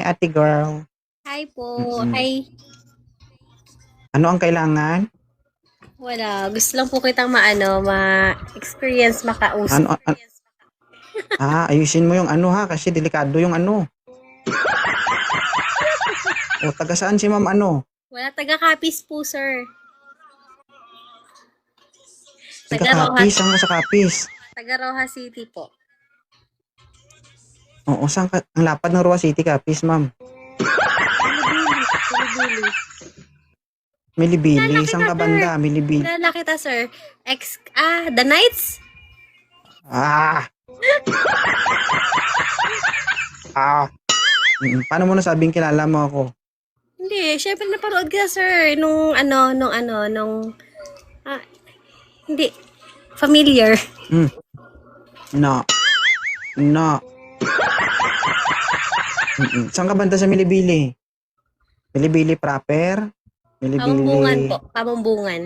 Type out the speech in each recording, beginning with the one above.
ate girl. Hi po. Mm. Hi. Ano ang kailangan? Wala. Gusto lang po kitang ma-experience makausap. Ano, ayusin mo yung ano ha, kasi delikado yung ano. O, taga saan si ma'am ano? Wala taga-Capiz po, sir. Taga Taga Capiz, Rojas. saan ka sa Capiz? Taga Rojas City po. Oo, saan ka? Ang lapad ng Roa City, Capiz, ma'am. Bilibili. Milibili, Kilala saan kita, ka sir. banda? Milibili. Kilala kita, sir. The Knights? Ah! Paano mo nasabing kilala mo ako? Hindi. Syempre napanood kita, sir. Hindi. Familiar. No. No. Saan ka banda sa Milibili? Milibili proper? Pamumbungan Milibili po. Pamumbungan.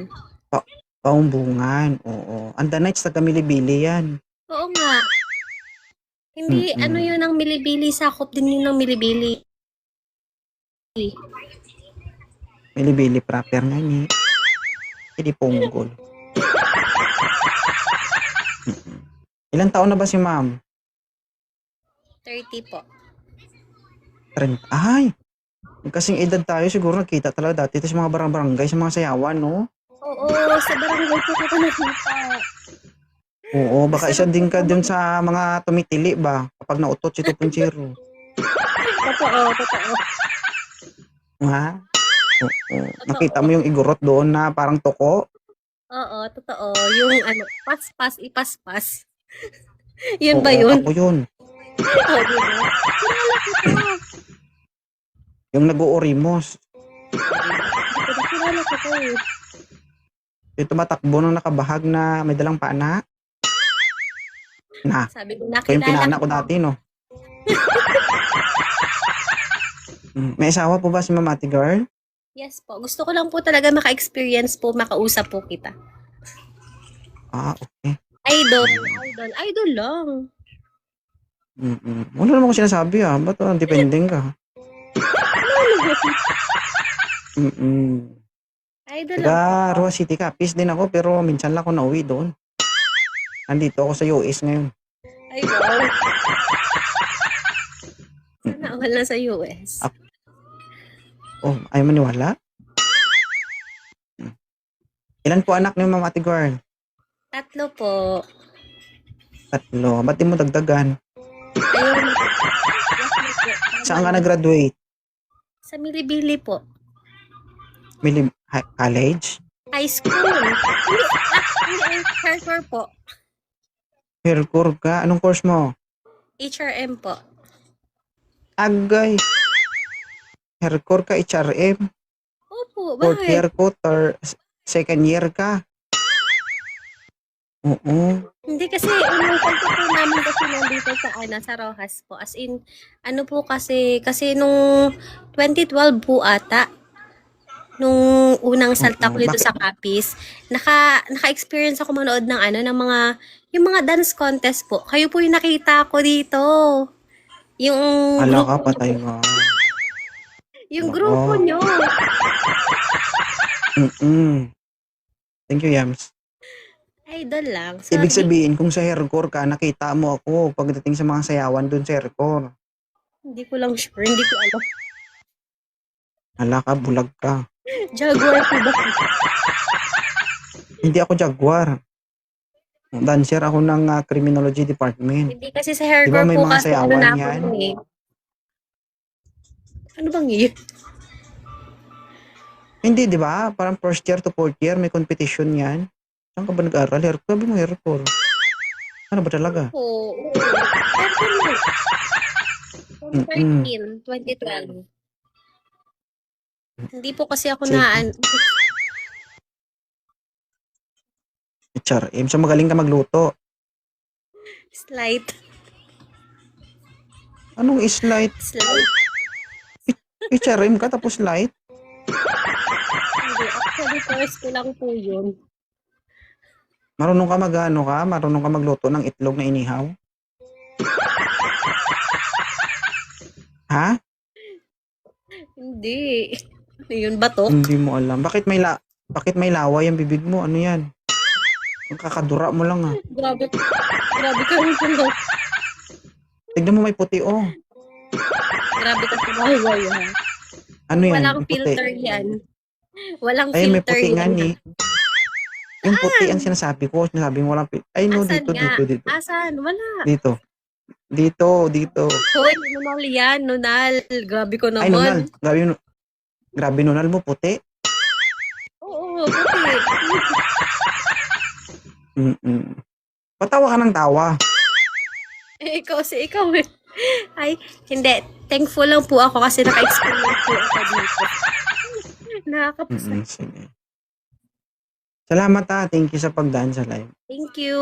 Paumbungan. Oo. Ang The Knights taga Milibili yan. Oo nga. Hindi, ano yun ang Milibili. Sakop din yun ng Milibili. Milibili proper nga ni. Hindi punggol. Ilang taon na ba si ma'am? 30 po. 30. Ay! Kasing edad tayo, siguro nakita talaga dati sa mga barangay, sa mga sayawan, no? Oo, sa barangay po ko nakita. Oo, baka isa din ka dun sa mga tumitili ba? Kapag nautot si 2.0. Totoo. Ha? Oo. Nakita mo yung igorot doon na parang toko? Oo, totoo. Yung paspas, ipaspas. Yun ba Oo, yun? ako yun. Oo, diba? Kilala ko to. Yung nag-uurimos. Kilala ko to eh. Yung tumatakbo nung nakabahag na may dalang pana. Na, Sabi ko, ito yung nakilala pinana ko dati, no? May asawa po ba si Mamati Girl? Yes po. Gusto ko lang po talaga maka-experience po, makausap po kita. Ah, okay. Idol lang. Wala naman ko sinasabi ba't depending ka? Idol lang. Taga Roa City, Capiz din ako, pero minsan lang ako nauwi doon. Nandito ako sa US ngayon. Ay, wow. Sana wala sa US. Oh, ayaw maniwala? Ilan po anak ni Ma'am Ate Girl? 3 po. 3. Ba't di mo dagdagan? Ayun. Saan ka nag-graduate? Sa Milibili po. College? High school. Hindi, Faircore po. Faircore ka? Anong course mo? HRM po. Agay. Faircore ka, HRM? Opo, Fourth bakit? year ko, second year ka? Oo. Hindi kasi, pagka po namin kasi nandito sa Rojas po. As in, kasi nung 2012 po ata, nung unang salta ko dito sa Capiz, naka-experience ako manood ng yung mga dance contest po. Kayo po yung nakita ko dito. Yung Ala ka, grupo, patay nga. yung grupo nyo. Thank you, Yams. Idol lang. So, Ibig sabihin, kung sa haircore ka, nakita mo ako pagdating sa mga sayawan dun sa haircore. hindi ko lang sure. Hindi ko alam. Ala ka, bulag ka. Jaguar po ba? Hindi ako Jaguar. Dancer ako ng criminology department. Hindi kasi sa haircore diba may po mga kasi sayawan na ako yan? eh. Ano bang yun? Hindi, di ba? Parang first year to fourth year, may competition yan. Saan ka ba nag-aaral? Haircore? Sabi mo haircore. Ano ba talaga? Oo. Haircore mo. 2012. Hindi po kasi ako HRM. So magaling ka magluto. Slight. Anong slight? HRM ka tapos light? Hindi. Actually, first ko lang po yun. Marunong ka Marunong ka magluto ng itlog na inihaw? Ha? Hindi. Ano yun, batok? Hindi mo alam. Bakit may laway ang bibig mo? Ano yan? Ang kakadura mo lang ah. Grabe. Grabe ka rin po. Tignan mo may puti oh. Grabe ka sa bahay ha. Ano yan? Walang Yung puti. filter yan. Walang Ay, may filter puti nga yan. ni. Yung puti ang sinasabi ko. Sinasabi mo walang Ay no, Asan dito, nga? dito. Asan? Wala. Dito. Hoy, nunal yan, nunal. Grabe ko Ay, Nunal. naman. Grabe, Nunal mo, puti. Oo, puti. Patawa ka ng tawa. Ikaw eh. Ay, hindi. Thankful lang po ako kasi naka-experience po ako dito. Nakakapasa. Sige. Salamat Thank you sa pagdaan sa live. Thank you.